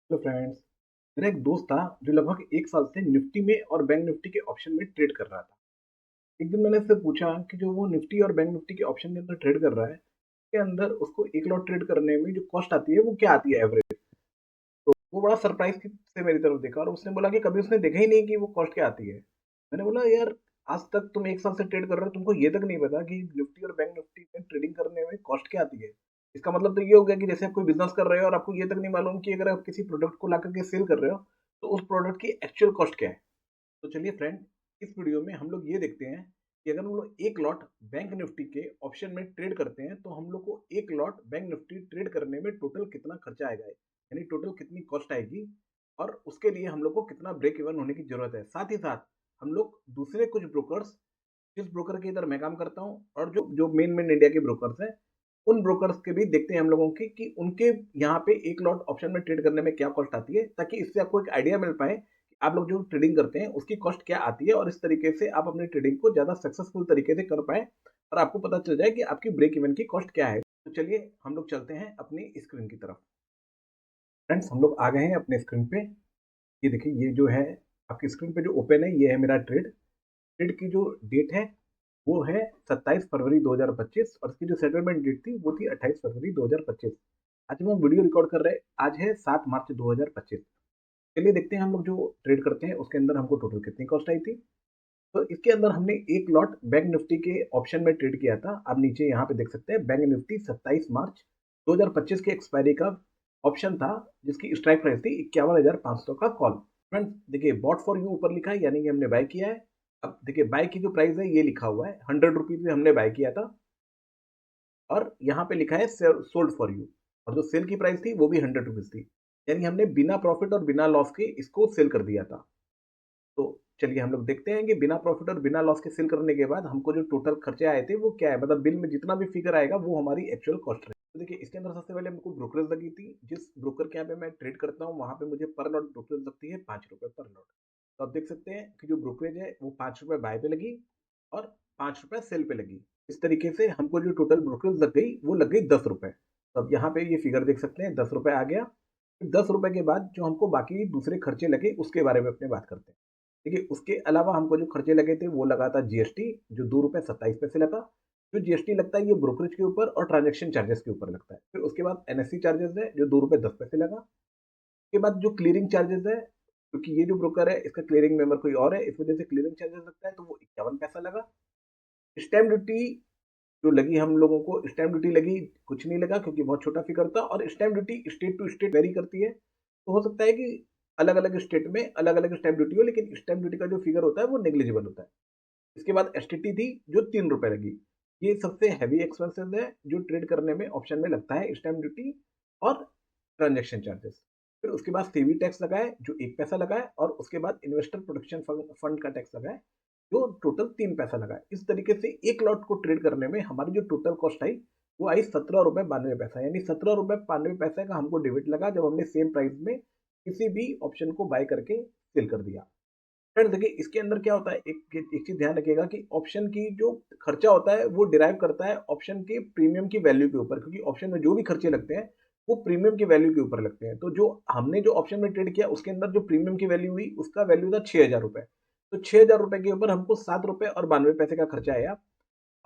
Hello friends. मेरा एक दोस्त था जो लगभग एक साल से निफ्टी में और बैंक निफ्टी के ऑप्शन में ट्रेड कर रहा था। एक दिन मैंने उससे पूछा कि जो वो निफ्टी और बैंक निफ्टी के ऑप्शन के अंदर ट्रेड कर रहा है, के अंदर उसको एक लॉट ट्रेड करने में जो कॉस्ट आती है वो क्या आती है एवरेज। तो वो बड़ा सरप्राइज से मेरी तरफ देखा और उसने बोला कि कभी उसने देखा ही नहीं कि वो कॉस्ट क्या आती है। मैंने बोला यार, आज तक तुम एक साल से ट्रेड कर रहे हो, तुमको ये तक नहीं पता कि निफ्टी और बैंक निफ्टी में ट्रेडिंग करने में कॉस्ट क्या आती है। इसका मतलब तो ये हो गया कि जैसे आप कोई बिजनेस कर रहे हो और आपको ये तक नहीं मालूम कि अगर आप किसी प्रोडक्ट को ला करके सेल कर रहे हो तो उस प्रोडक्ट की एक्चुअल कॉस्ट क्या है। तो चलिए फ्रेंड, इस वीडियो में हम लोग ये देखते हैं कि अगर हम लोग एक लॉट बैंक निफ्टी के ऑप्शन में ट्रेड करते हैं तो हम लोग को एक लॉट बैंक निफ्टी ट्रेड करने में टोटल कितना खर्चा आएगा, यानी टोटल कितनी कॉस्ट आएगी, और उसके लिए हम लोग को कितना ब्रेक इवन होने की जरूरत है। साथ ही साथ हम लोग दूसरे कुछ ब्रोकर्स, जिस ब्रोकर के इधर मैं काम करता हूँ और जो जो मेन मेन इंडिया के ब्रोकर्स हैं, उन ब्रोकर्स के भी देखते हैं हम लोगों की कि उनके यहाँ पे एक लॉट ऑप्शन में ट्रेड करने में क्या कॉस्ट आती है, ताकि इससे आपको एक आइडिया मिल पाए कि आप लोग जो ट्रेडिंग करते हैं उसकी कॉस्ट क्या आती है, और इस तरीके से आप अपनी ट्रेडिंग को ज्यादा सक्सेसफुल तरीके से कर पाए और आपको पता चल जाए कि आपकी ब्रेक इवन की कॉस्ट क्या है। तो चलिए हम लोग चलते हैं अपनी स्क्रीन की तरफ। फ्रेंड्स, हम लोग आ गए हैं अपने स्क्रीन पे। ये देखिए, ये जो है आपकी स्क्रीन पे जो ओपन है ये है मेरा ट्रेड। ट्रेड की जो डेट है वो है 27 फरवरी 2025 और इसकी जो सेटलमेंट डेट थी वो थी 28 फरवरी 2025। आज हम वीडियो रिकॉर्ड कर रहे हैं, आज है 7 मार्च 2025। चलिए देखते हैं हम लोग जो ट्रेड करते हैं उसके अंदर हमको टोटल कितनी कॉस्ट आई थी। तो इसके अंदर हमने एक लॉट बैंक निफ्टी के ऑप्शन में ट्रेड किया था। आप नीचे यहाँ पे देख सकते हैं बैंक निफ्टी 27 मार्च 2025 के एक्सपायरी का ऑप्शन था, जिसकी स्ट्राइक प्राइस थी 51,500 का कॉल। फ्रेंड्स देखिए, बॉट फॉर यू ऊपर लिखा है यानी कि हमने बाय किया है। अब देखिए, बाय की जो प्राइस है ये लिखा हुआ है 100 रुपीज में हमने बाय किया था, और यहाँ पे लिखा है सोल्ड फॉर यू, और जो सेल की प्राइस थी वो भी 100 रुपीज थी, यानी हमने बिना प्रॉफिट और बिना लॉस के इसको सेल कर दिया था। तो चलिए हम लोग देखते हैं कि बिना प्रॉफिट और बिना लॉस के सेल करने के बाद हमको जो टोटल खर्चे आए थे वो क्या है, मतलब बिल में जितना भी फिगर आएगा वो हमारी एक्चुअल कॉस्ट है। तो देखिए, इसके अंदर सबसे पहले हमको ब्रोकरेज लगी थी। जिस ब्रोकर के यहाँ पे मैं ट्रेड करता हूँ वहां पे मुझे पर लॉट ब्रोकरेज लगती है 5 रुपए पर लॉट। तो आप देख सकते हैं कि जो ब्रोकरेज है वो 5 रुपए बाय पे लगी और 5 रुपए सेल पे लगी। इस तरीके से हमको जो टोटल ब्रोकरेज लग गई वो लग गई 10 रुपए। तो अब यहाँ पे ये फिगर देख सकते हैं 10 रुपए आ गया। 10 रुपए के बाद जो हमको बाकी दूसरे खर्चे लगे उसके बारे में अपने बात करते हैं। देखिए, उसके अलावा हमको जो खर्चे लगे थे वो लगा था जीएसटी, जो 2 रुपए 27 पैसे लगा। जो जीएसटी लगता है ये ब्रोकरेज के ऊपर और ट्रांजेक्शन चार्जेस के ऊपर लगता है। फिर उसके बाद एनएससी चार्जेस है जो 2 रुपए 10 पैसे लगा। उसके बाद जो क्लियरिंग चार्जेस है, क्योंकि ये जो ब्रोकर है इसका क्लियरिंग मेंबर कोई और है, इस वजह से क्लियरिंग चार्जेस लगता है तो वो 51 पैसा लगा। स्टैम्प ड्यूटी जो लगी हम लोगों को, स्टैम्प ड्यूटी लगी कुछ नहीं लगा क्योंकि बहुत छोटा फिगर था, और stamp duty state to state vary करती है। तो हो सकता है कि अलग अलग स्टेट में अलग अलग स्टैम्प ड्यूटी हो, लेकिन स्टैम्प ड्यूटी का जो फिगर होता है वो नेग्लिजिबल होता है। इसके बाद एसटीटी थी जो 3 रुपए लगी। ये सबसे हैवी एक्सपेंसेस है जो ट्रेड करने में ऑप्शन में लगता है, स्टैम्प ड्यूटी और ट्रांजेक्शन चार्जेस। फिर उसके बाद सेवी टैक्स लगा है जो 1 पैसा लगा है, और उसके बाद इन्वेस्टर प्रोटेक्शन फंड का टैक्स लगा है जो टोटल 3 पैसा लगा है। इस तरीके से एक लॉट को ट्रेड करने में हमारी जो टोटल कॉस्ट आई वो आई 17 रुपए 92 पैसा, यानी 17 रुपए 92 पैसे का हमको डेबिट लगा जब हमने सेम प्राइस में किसी भी ऑप्शन को बाय करके सेल कर दिया। फ्रेंड्स देखिए, इसके अंदर क्या होता है, एक चीज ध्यान रखिएगा कि ऑप्शन की जो खर्चा होता है वो डिराइव करता है ऑप्शन के प्रीमियम की वैल्यू के ऊपर, क्योंकि ऑप्शन में जो भी खर्चे लगते हैं वो प्रीमियम की वैल्यू के ऊपर लगते हैं। तो जो हमने जो ऑप्शन में ट्रेड किया उसके अंदर जो प्रीमियम की वैल्यू हुई उसका वैल्यू था 6,000 रुपए। तो 6,000 रुपए के ऊपर हमको 7 रुपए और 92 पैसे का खर्चा आया,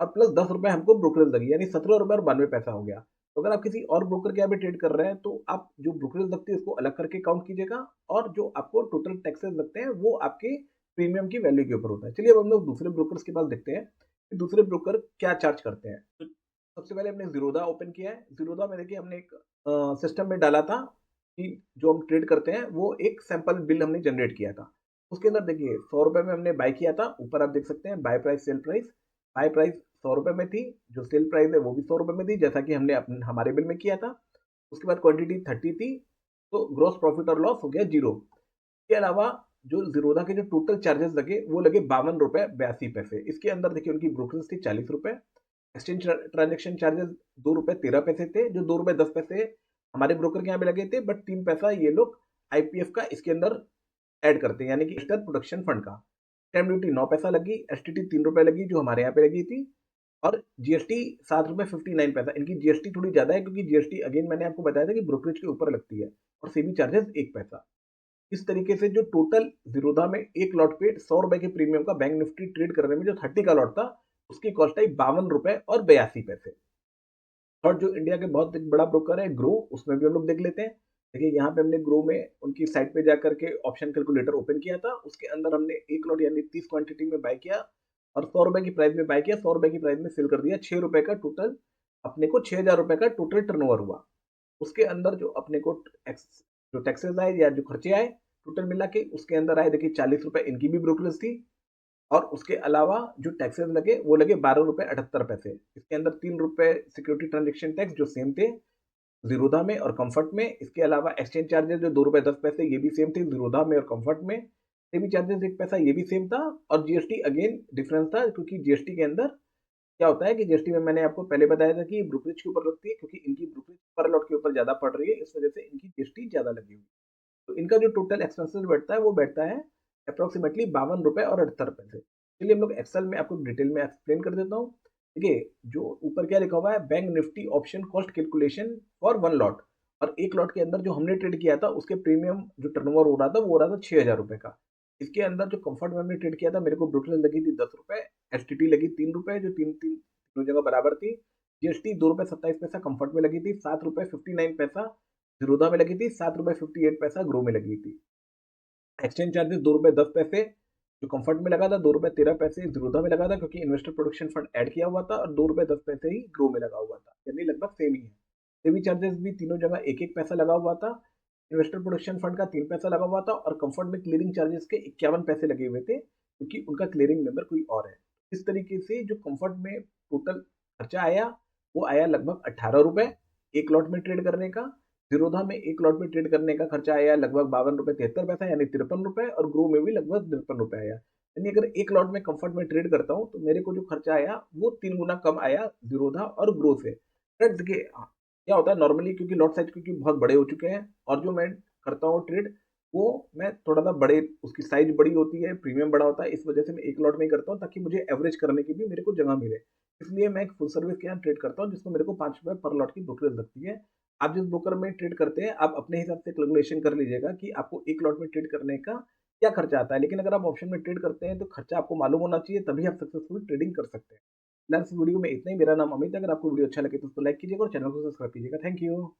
और प्लस 10 रुपए हमको ब्रोकरेज लगी, यानी 17 रुपए और 92 पैसा हो गया। तो अगर आप किसी और ब्रोकर के यहाँ पे ट्रेड कर रहे हैं तो आप जो ब्रोकरेज लगती है उसको अलग करके काउंट कीजिएगा, और जो आपको टोटल टैक्सेस लगते हैं वो आपके प्रीमियम की वैल्यू के ऊपर होता है। चलिए अब हम लोग दूसरे ब्रोकर्स के पास देखते हैं कि दूसरे ब्रोकर क्या चार्ज करते हैं। तो सबसे पहले हमने जीरोधा ओपन किया है। जीरोधा में देखिए हमने एक सिस्टम में डाला था कि जो हम ट्रेड करते हैं वो एक सैंपल बिल हमने जनरेट किया था। उसके अंदर देखिए 100 रुपए में हमने बाय किया था, ऊपर आप देख सकते हैं buy price sell price. Buy price 100 रुपए में थी, जो सेल प्राइस है वो भी 100 रुपए में थी जैसा कि हमने अपने हमारे बिल में किया था। उसके बाद क्वांटिटी 30 थी, तो ग्रॉस प्रॉफिट और लॉस हो गया 0। इसके अलावा जो जीरोधा के जो टोटल चार्जेस लगे वो लगे 52 रुपए 82 पैसे। इसके अंदर देखिए उनकी ब्रोकरेज थी 40 रुपए, एक्सचेंज ट्रांजेक्शन चार्जेस 2 रुपए 13 पैसे थे, जो 2 रुपए 10 पैसे हमारे ब्रोकर के यहाँ पे लगे थे, बट 3 पैसा ये लोग आईपीएफ का इसके अंदर ऐड करते हैं, यानी कि स्टार प्रोडक्शन फंड का। स्टैम्प ड्यूटी 9 पैसा लगी, एसटीटी 3 रुपए लगी जो हमारे यहाँ पे लगी थी, और जीएसटी 7 रुपए 59 पैसा। इनकी जीएसटी थोड़ी ज्यादा है क्योंकि जीएसटी अगेन मैंने आपको बताया था कि ब्रोकरेज के ऊपर लगती है, और सेबी चार्जेस 1 पैसा। इस तरीके से जो टोटल ज़ीरोधा में 1 लॉट पे ₹100 के प्रीमियम का बैंक निफ्टी ट्रेड करने में जो 30 का लॉट था, उसकी कॉस्ट आई ₹52 और 82 पैसे। और जो इंडिया के बहुत एक बड़ा ब्रोकर है ग्रो, उसमें भी हम लोग देख लेते हैं। देखिए यहाँ पे हमने ग्रो में उनकी साइट पे जाकर के ऑप्शन कैलकुलेटर ओपन किया था, उसके अंदर हमने 1 लॉट यानी 30 क्वांटिटी में बाय किया और ₹100 की प्राइस में बाय किया, ₹100 की प्राइस में सेल कर दिया, ₹6 का टोटल अपने को ₹6000 का टोटल टर्नओवर हुआ। उसके अंदर जो अपने को टैक्स जो टैक्सेस आए या जो खर्चे आए, टोटल मिला के उसके अंदर आए देखिए ₹40 इनकी भी ब्रोकरेज थी और उसके अलावा जो टैक्सेस लगे वो लगे ₹12.78। इसके अंदर ₹3 सिक्योरिटी ट्रांजैक्शन टैक्स जो सेम थे ज़ीरोधा में और कम्फर्ट में। इसके अलावा एक्सचेंज चार्जेस जो ₹2.10 ये भी सेम थे ज़ीरोधा में और कम्फर्ट में। सेबी चार्जेस 1 पैसा ये भी सेम था और जीएसटी अगेन डिफरेंस था क्योंकि जीएसटी के अंदर क्या होता है कि जीएसटी में मैंने आपको पहले बताया था कि ब्रोकरेज के ऊपर लगती है क्योंकि इनकी ब्रोकरेज पर लॉट के ऊपर ज़्यादा पड़ रही है, इस वजह से इनकी जीएसटी ज़्यादा लगी हुई है। तो इनका जो टोटल एक्सपेंसेस बैठता है वो बैठता है अप्रोक्सीमेटली ₹52 और 78 पैसे। चलिए हम लोग एक्सेल में आपको डिटेल में एक्सप्लेन कर देता हूँ। देखिए जो ऊपर क्या लिखा हुआ है bank Nifty option cost calculation for 1 lot और 1 लॉट के अंदर जो हमने ट्रेड किया था उसके प्रीमियम जो टर्नओवर हो रहा था वो हो रहा था ₹6000 का। इसके अंदर जो कंफर्ट में हमने ट्रेड किया था मेरे को ब्रोकरेज लगी थी ₹10, एसटीटी लगी ₹3 जो तीनों जगह बराबर थी। जीएसटी ₹2.27 कंफर्ट में लगी थी, ₹7.59 ज़ीरोधा में लगी थी, ₹7.58 ग्रो में लगी थी। एक्सचेंज चार्जेस ₹2.10 जो कंफर्ट में लगा था, ₹2.13 ज़ीरोधा में लगा था क्योंकि इन्वेस्टर प्रोटेक्शन फंड ऐड किया हुआ था और ₹2.10 ही ग्रो में लगा हुआ था, यानी लगभग सेम ही है। सेबी चार्जेस भी तीनों जगह 1-1 पैसा लगा हुआ था। इन्वेस्टर प्रोटेक्शन फंड का 3 पैसा लगा हुआ था और कंफर्ट में क्लियरिंग चार्जेस के 51 पैसे लगे हुए थे क्योंकि उनका क्लियरिंग मेंबर कोई और है। इस तरीके से जो कंफर्ट में टोटल खर्चा आया, वो आया लगभग ₹18 1 लॉट में ट्रेड करने का। ज़ीरोधा में 1 लॉट में ट्रेड करने का खर्चा आया लगभग ₹52.73 यानी ₹53 और ग्रो में भी लगभग ₹53 आया। यानी अगर 1 लॉट में कंफर्ट में ट्रेड करता हूँ, तो मेरे को जो खर्चा आया, वो 3 गुना कम आया ज़ीरोधा और ग्रो से। फ्रेंड्स देखिए क्या होता है नॉर्मली क्योंकि लॉट साइज़ क्योंकि बहुत बड़े हो चुके हैं और जो मैं करता हूँ ट्रेड, वो मैं थोड़ा-सा बड़े उसकी साइज़ बड़ी होती है, प्रीमियम बड़ा होता है, इस वजह से मैं 1 लॉट में ही करता हूँ ताकि मुझे एवरेज करने की भी मेरे को जगह मिले। इसलिए मैं एक फुल सर्विस के यहाँ ट्रेड करता हूँ, जिसमें मेरे को ₹5 पर लॉट की ब्रोकरेज लगती है। आप जिस ब्रोकर में ट्रेड करते हैं, आप अपने हिसाब से कैलकुलेशन कर लीजिएगा कि आपको 1 लॉट में ट्रेड करने का क्या खर्चा आता है। लेकिन अगर आप ऑप्शन में ट्रेड करते हैं, तो खर्चा आपको मालूम होना चाहिए, तभी आप सक्सेसफुल ट्रेडिंग कर सकते हैं। फिलहाल इस वीडियो में इतना ही। मेरा नाम अमित है। अगर आपको वीडियो अच्छा लगे तो उसको लाइक कीजिएगा और चैनल को सब्सक्राइब कीजिएगा। Thank you.